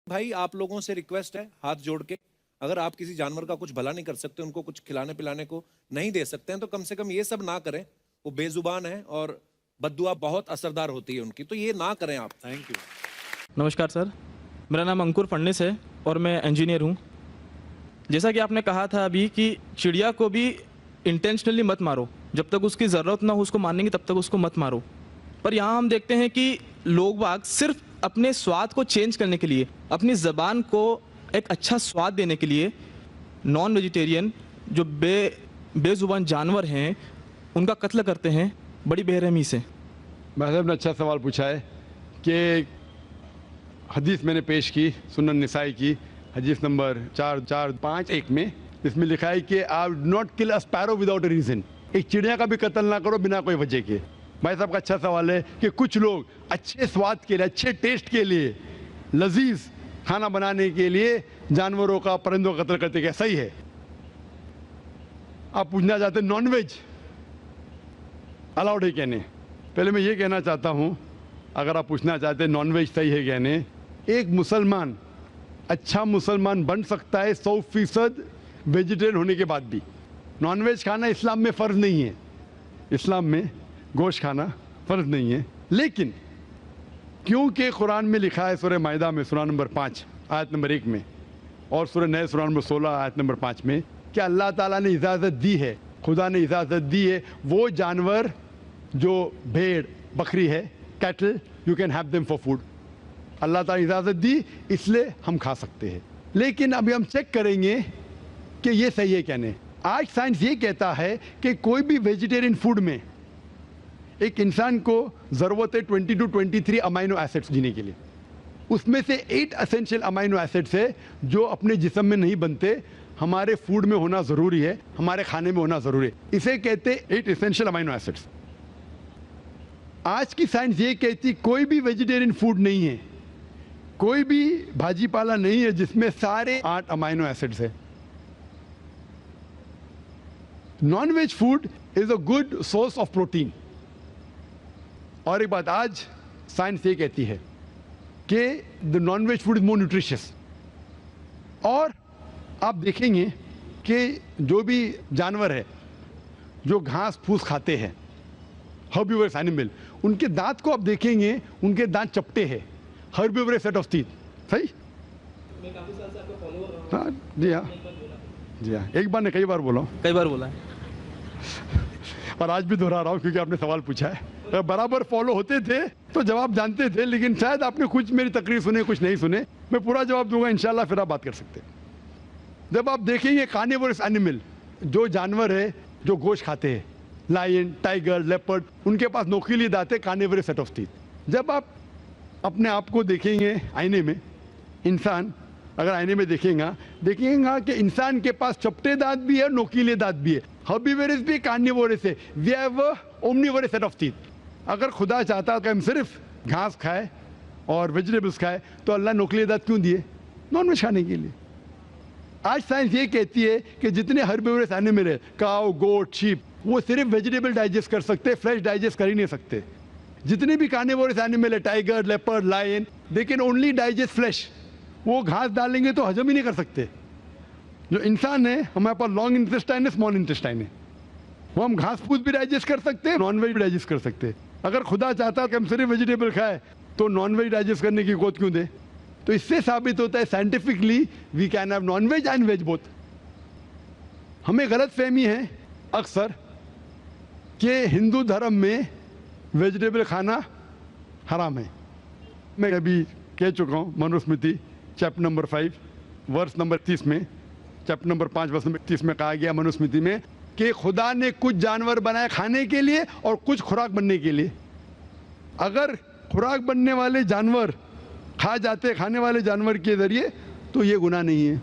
भाई आप लोगों से रिक्वेस्ट है हाथ जोड़ के, अगर आप किसी जानवर का कुछ भला नहीं कर सकते, उनको कुछ खिलाने पिलाने को नहीं दे सकते हैं, तो कम से कम ये सब ना करें। वो बेजुबान है और बद्दुआ बहुत असरदार होती है उनकी, तो ये ना करें आप। Thank you. नमस्कार सर, मेरा नाम अंकुर फडणीस है और मैं इंजीनियर हूँ। जैसा कि आपने कहा था अभी कि चिड़िया को भी इंटेंशनली मत मारो, जब तक उसकी ज़रूरत ना हो उसको मारने की तब तक उसको मत मारो। पर यहाँ हम देखते हैं कि लोग बाग सिर्फ अपने स्वाद को चेंज करने के लिए, अपनी ज़बान को एक अच्छा स्वाद देने के लिए नॉन वेजिटेरियन जो बेजुबान जानवर हैं उनका कत्ल करते हैं बड़ी बेरहमी से। भाई साहब ने अच्छा सवाल पूछा है कि हदीस मैंने पेश की सुनन निसाई की हदीस नंबर 4451 में, इसमें लिखा है कि I would not kill a sparrow without a reason. एक चिड़िया का भी कत्ल ना करो बिना कोई वजह के। भाई साहब का अच्छा सवाल है कि कुछ लोग अच्छे स्वाद के लिए, अच्छे टेस्ट के लिए, लजीज खाना बनाने के लिए जानवरों का, परिंदों का कत्ल करते, क्या सही है? आप पूछना चाहते हैं नॉन वेज अलाउड है कहने। पहले मैं ये कहना चाहता हूँ, अगर आप पूछना चाहते हैं नॉन वेज सही है कहने, एक मुसलमान अच्छा मुसलमान बन सकता है 100% वेजिटेरियन होने के बाद भी। नॉन वेज खाना इस्लाम में फ़र्ज नहीं है, इस्लाम में गोश्त खाना फ़र्ज नहीं है। लेकिन क्योंकि कुरान में लिखा है सूरह माइदा में सूरा नंबर 5 आयत नंबर 1 में और सूरह नह सूरा नंबर 16 आयत नंबर 5 में कि अल्लाह ताला ने इजाज़त दी है, खुदा ने इजाज़त दी है, वो जानवर जो भेड़ बकरी है, cattle, you can have them for food. अल्लाह ताला इजाज़त दी इसलिए हम खा सकते हैं। लेकिन अभी हम चेक करेंगे कि ये सही है क्या नहीं। आज साइंस ये कहता है कि कोई भी वेजिटेरियन फूड में एक इंसान को ज़रूरत है 20 to 23 अमाइनो एसिड्स जीने के लिए। उसमें से 8 एसेंशियल अमाइनो एसिड्स है जो अपने जिस्म में नहीं बनते, हमारे फूड में होना ज़रूरी है, हमारे खाने में होना ज़रूरी है। इसे कहते 8 एसेंशियल अमाइनो एसिड्स। आज की साइंस ये कहती कोई भी वेजिटेरियन फूड नहीं है, कोई भी भाजी पाला नहीं है जिसमें सारे 8 अमाइनो एसिड्स है। Non veg food is a good source of protein. और एक बात आज साइंस ये कहती है कि the non veg food is more nutritious. और आप देखेंगे कि जो भी जानवर है जो घास फूस खाते हैं, हर्बिवरस एनिमल, उनके दांत को आप देखेंगे, उनके दांत चपटे हैं, हर्बिवरस सेट ऑफ टीथ। सही? मैं काफी साल से आपको फॉलो कर रहा हूं। हाँ जी, हाँ जी, हाँ। एक बार ने कई बार बोला, कई बार बोला है और आज भी दोहरा रहा हूँ क्योंकि आपने सवाल पूछा है। अगर बराबर फॉलो होते थे तो जवाब जानते थे, लेकिन शायद आपने कुछ मेरी तकरीर सुने, कुछ नहीं सुने। मैं पूरा जवाब दूंगा इंशाल्लाह, फिर आप बात कर सकते हैं। जब आप देखेंगे कार्निवोरस एनिमल, जो जानवर है जो गोश्त खाते हैं, लायन, टाइगर, लेपर्ड, उनके पास नोकीली दांत है, कार्निवोरस सेट ऑफ टीथ। जब आप अपने आप को देखेंगे आईने में, इंसान अगर आईने में देखेगा कि इंसान के पास चपटे दांत भी है, नोकीले दांत भी है। हर्बिवोरस भी कार्निवोरस है, we have omnivorous set of teeth. अगर खुदा चाहता कि हम सिर्फ घास खाए और वेजिटेबल्स खाए तो अल्लाह नोकीले दांत क्यों दिए? नॉन वेज खाने के लिए। आज साइंस ये कहती है कि जितने हर्बिवोरस एनिमल है, काऊ, गोट, शीप, वो सिर्फ वेजिटेबल डाइजेस्ट कर सकते, फ्लैश डाइजेस्ट कर ही नहीं सकते। जितने भी कार्निवोरस एनिमल है, tiger, leopard, lion, they can only digest flesh. वो घास डालेंगे तो हजम ही नहीं कर सकते। जो इंसान है, हमारे पास लॉन्ग इंटेस्टाइन है, स्मॉल इंटेस्टाइन है, वो हम घास फूस भी डाइजेस्ट कर सकते हैं, नॉन वेज भी डाइजेस्ट कर सकते हैं। अगर खुदा चाहता कि हम सिर्फ वेजिटेबल खाए तो नॉन वेज डाइजेस्ट करने की गोद क्यों दे? तो इससे साबित होता है scientifically we can have non veg and veg both. हमें गलत फहमी है अक्सर कि हिंदू धर्म में वेजिटेबल खाना हराम है। मैं अभी कह चुका हूँ, Manusmriti chapter number 5 verse number 30 में, चैप्टर नंबर 5 वर्स नंबर 30 में कहा गया मनुस्मृति में कि खुदा ने कुछ जानवर बनाए खाने के लिए और कुछ खुराक बनने के लिए। अगर खुराक बनने वाले जानवर खा जाते खाने वाले जानवर के जरिए तो ये गुनाह नहीं है।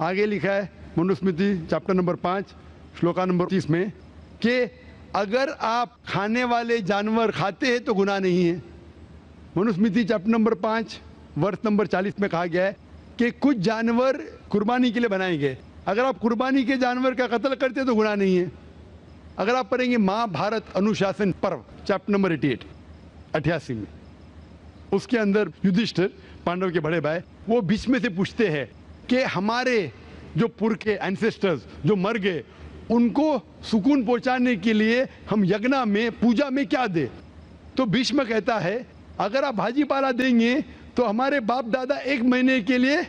आगे लिखा है Manusmriti chapter number 5 shloka number 30 में कि अगर आप खाने वाले जानवर खाते हैं तो गुनाह नहीं है। मनुस्मृति चैप्टर नंबर 5 वर्ष नंबर 40 में कहा गया है कि कुछ जानवर कुर्बानी के लिए बनाए गए। अगर आप कुर्बानी के जानवर का कत्ल करते तो गुनाह नहीं है। अगर आप पढ़ेंगे महाभारत अनुशासन पर्व चैप्टर नंबर 88 में, उसके अंदर युधिष्ठिर पांडव के बड़े भाई, वो बीच में से पूछते हैं कि हमारे जो पुरखे एंसेस्टर्स जो मर गए उनको सुकून पहुंचाने के लिए हम यज्ञ में पूजा में क्या दे। तो भीष्म कहता है अगर आप भाजी पाला देंगे तो हमारे बाप दादा 1 महीने के लिए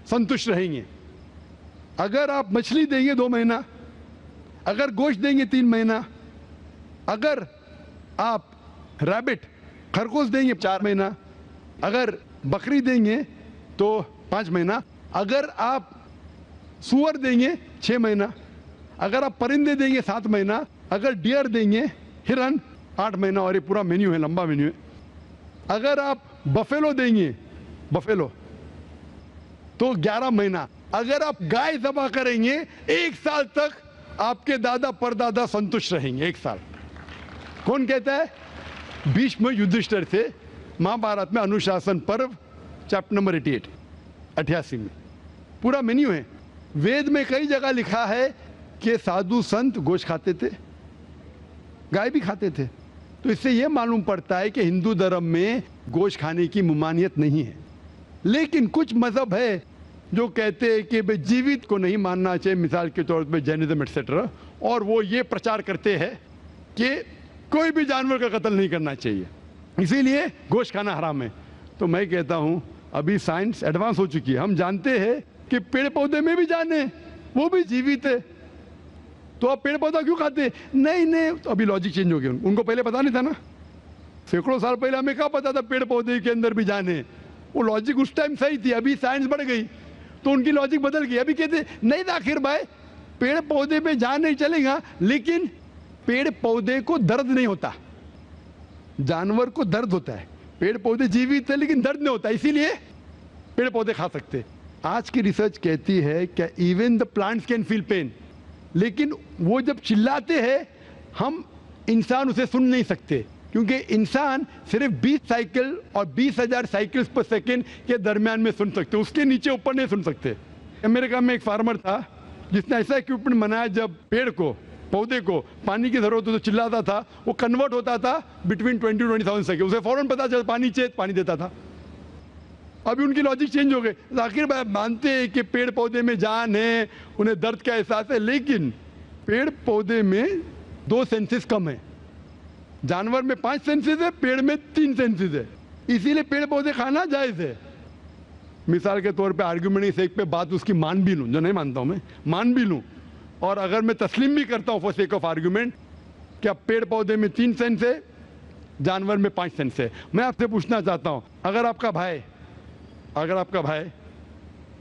संतुष्ट रहेंगे, अगर आप मछली देंगे 2 महीना, अगर गोश्त देंगे 3 महीना, अगर आप रैबिट खरगोश देंगे 4 महीना, अगर बकरी देंगे तो 5 महीना, अगर आप सुअर देंगे 6 महीना, अगर आप परिंदे देंगे 7 महीना, अगर डियर देंगे हिरन 8 महीना। और ये पूरा मेन्यू है, लंबा मेन्यू है। अगर आप बफेलो देंगे बफेलो तो 11 महीना, अगर आप गाय ज़बह करेंगे 1 साल तक आपके दादा परदादा संतुष्ट रहेंगे। 1 साल। कौन कहता है? भीष्म युधिष्ठिर से महाभारत में अनुशासन पर्व चैप्टर नंबर 88 में पूरा मेन्यू है। वेद में कई जगह लिखा है कि साधु संत गोश्त खाते थे, गाय भी खाते थे। तो इससे यह मालूम पड़ता है कि हिंदू धर्म में गोश्त खाने की ममानियत नहीं है। लेकिन कुछ मजहब है जो कहते हैं कि भाई जीवित को नहीं मानना चाहिए, मिसाल के तौर पे जैनिज्म एक्सेट्रा, और वो ये प्रचार करते हैं कि कोई भी जानवर का कत्ल नहीं करना चाहिए, इसीलिए गोश्त खाना हराम है। तो मैं कहता हूं अभी साइंस एडवांस हो चुकी है, हम जानते हैं कि पेड़ पौधे में भी जान है, वो भी जीवित है, तो आप पेड़ पौधा क्यों खाते? नहीं, तो अभी लॉजिक चेंज हो गया। उनको पहले पता नहीं था ना, सैकड़ों साल पहले हमें क्या पता था पेड़ पौधे के अंदर भी जान है। वो लॉजिक उस टाइम सही थी, अभी साइंस बढ़ गई तो उनकी लॉजिक बदल गई। अभी कहते नहीं था आखिर भाई पेड़ पौधे पे जान नहीं चलेगा, लेकिन पेड़ पौधे को दर्द नहीं होता, जानवर को दर्द होता है। पेड़ पौधे जीवित है लेकिन दर्द नहीं होता, इसीलिए पेड़ पौधे खा सकते। आज की रिसर्च कहती है कि even the plants can feel pain, लेकिन वो जब चिल्लाते हैं हम इंसान उसे सुन नहीं सकते, क्योंकि इंसान सिर्फ 20 साइकिल और 20,000 साइकिल्स पर सेकेंड के दरमियान में सुन सकते, उसके नीचे ऊपर नहीं सुन सकते। अमेरिका में एक फार्मर था जिसने ऐसा इक्विपमेंट बनाया, जब पेड़ को पौधे को पानी की जरूरत हो तो चिल्लाता था, वो कन्वर्ट होता था बिटवीन 20,000 सेकेंड, उसे फौरन पता चला पानी चाहिए, पानी देता था। अभी उनकी लॉजिक चेंज हो गई। आखिर भाई मानते हैं कि पेड़ पौधे में जान है, उन्हें दर्द का एहसास है, लेकिन पेड़ पौधे में 2 सेंसेस कम है, जानवर में 5 सेंसेस है, पेड़ में 3 सेंसेस है, इसीलिए पेड़ पौधे खाना जायज है। मिसाल के तौर पे आर्ग्यूमेंट इस एक पे बात उसकी मान भी लूं, जो नहीं मानता हूं मैं, मान भी लूं, और अगर मैं तस्लीम भी करता हूं फॉर सेक ऑफ आर्ग्यूमेंट कि अब पेड़ पौधे में 3 सेंस है, जानवर में 5 सेंस है। मैं आपसे पूछना चाहता हूं, अगर आपका भाई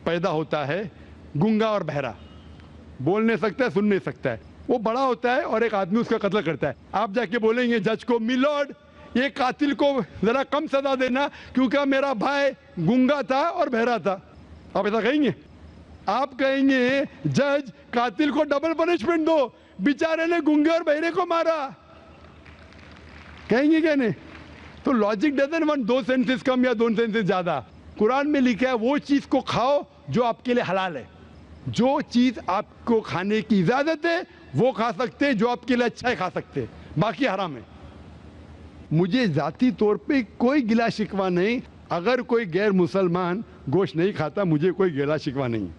पैदा होता है गूंगा और बहरा, बोल नहीं सकता है, सुन नहीं सकता है, वो बड़ा होता है और एक आदमी उसका कत्ल करता है, आप जाके बोलेंगे जज को, मिलॉर्ड ये कातिल को जरा कम सजा देना क्योंकि मेरा भाई गूंगा था और बहरा था? आप ऐसा कहेंगे? आप कहेंगे जज कातिल को डबल पनिशमेंट दो, बेचारे ने गूंगे और बहरे को मारा, कहेंगे क्या नहीं? तो लॉजिक डजंट वांट 2 सेंसेस कम या 2 सेंसेस ज्यादा। कुरान में लिखा है वो चीज को खाओ जो आपके लिए हलाल है, जो चीज आपको खाने की इजाजत है वो खा सकते हैं, जो आपके लिए अच्छा है खा सकते हैं, बाकी हराम है। मुझे जाती तौर पे कोई गिला शिकवा नहीं, अगर कोई गैर मुसलमान गोश्त नहीं खाता मुझे कोई गिला शिकवा नहीं।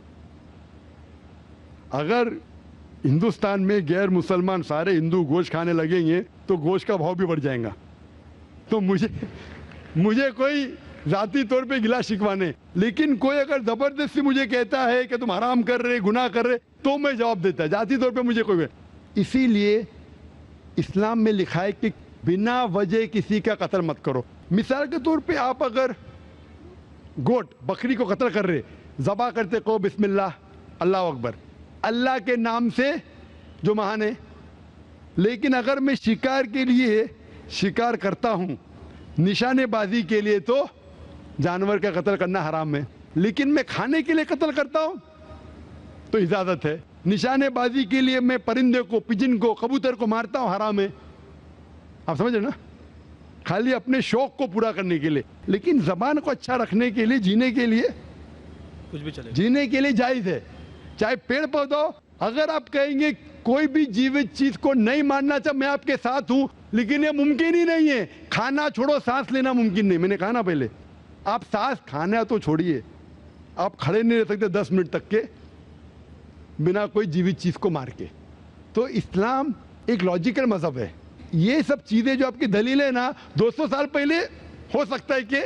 अगर हिंदुस्तान में गैर मुसलमान सारे हिंदू गोश्त खाने लगेंगे तो गोश्त का भाव भी बढ़ जाएगा। तो मुझे कोई जाती तौर पे गिला शिकवा नहीं, लेकिन कोई अगर जबरदस्ती मुझे कहता है कि तुम हराम कर रहे, गुनाह कर रहे, तो मैं जवाब देता। जाती तौर पे मुझे कोई, इसीलिए इस्लाम में लिखा है कि बिना वजह किसी का कत्ल मत करो। मिसाल के तौर पे आप अगर गोट बकरी को कत्ल कर रहे, ज़बा करते को बिस्मिल्लाह अल्लाह अकबर, अल्लाह के नाम से जो महान है, लेकिन अगर मैं शिकार के लिए शिकार करता हूं, निशानेबाजी के लिए, तो जानवर का कत्ल करना हराम है, लेकिन मैं खाने के लिए कत्ल करता हूं तो इजाजत है। निशानेबाजी के लिए मैं परिंदे को, पिजन को, कबूतर को मारता हूं, हराम है। आप समझ रहे ना? खाली अपने शौक को पूरा करने के लिए, लेकिन जबान को अच्छा रखने के लिए, जीने के लिए कुछ भी चलेगा, जीने के लिए जायज है। चाहे पेड़ पौधा, अगर आप कहेंगे कोई भी जीवित चीज को नहीं मानना चाहिए, मैं आपके साथ हूं, लेकिन ये मुमकिन ही नहीं है। खाना छोड़ो, सांस लेना मुमकिन नहीं, मैंने कहा ना पहले, आप सांस खाना तो छोड़िए, आप खड़े नहीं रह सकते 10 मिनट तक के बिना कोई जीवित चीज को मार के। तो इस्लाम एक लॉजिकल मजहब है। ये सब चीजें जो आपकी दलील है ना, 200 साल पहले हो सकता है कि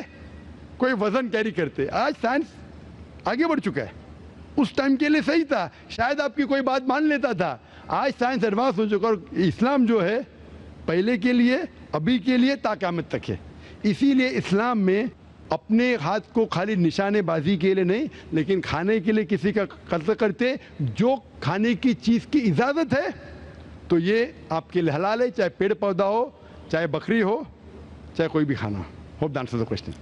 कोई वजन कैरी करते, आज साइंस आगे बढ़ चुका है। उस टाइम के लिए सही था, शायद आपकी कोई बात मान लेता था। आज साइंस एडवांस हो चुका और इस्लाम जो है पहले के लिए, अभी के लिए, ता क़यामत तक है। इसीलिए इस्लाम में अपने हाथ को खाली निशानेबाजी के लिए नहीं, लेकिन खाने के लिए किसी का कत्ल करते, जो खाने की चीज़ की इजाज़त है तो ये आपके लिए हलाल है, चाहे पेड़ पौधा हो, चाहे बकरी हो, चाहे कोई भी खाना हो। Hope the answer the question.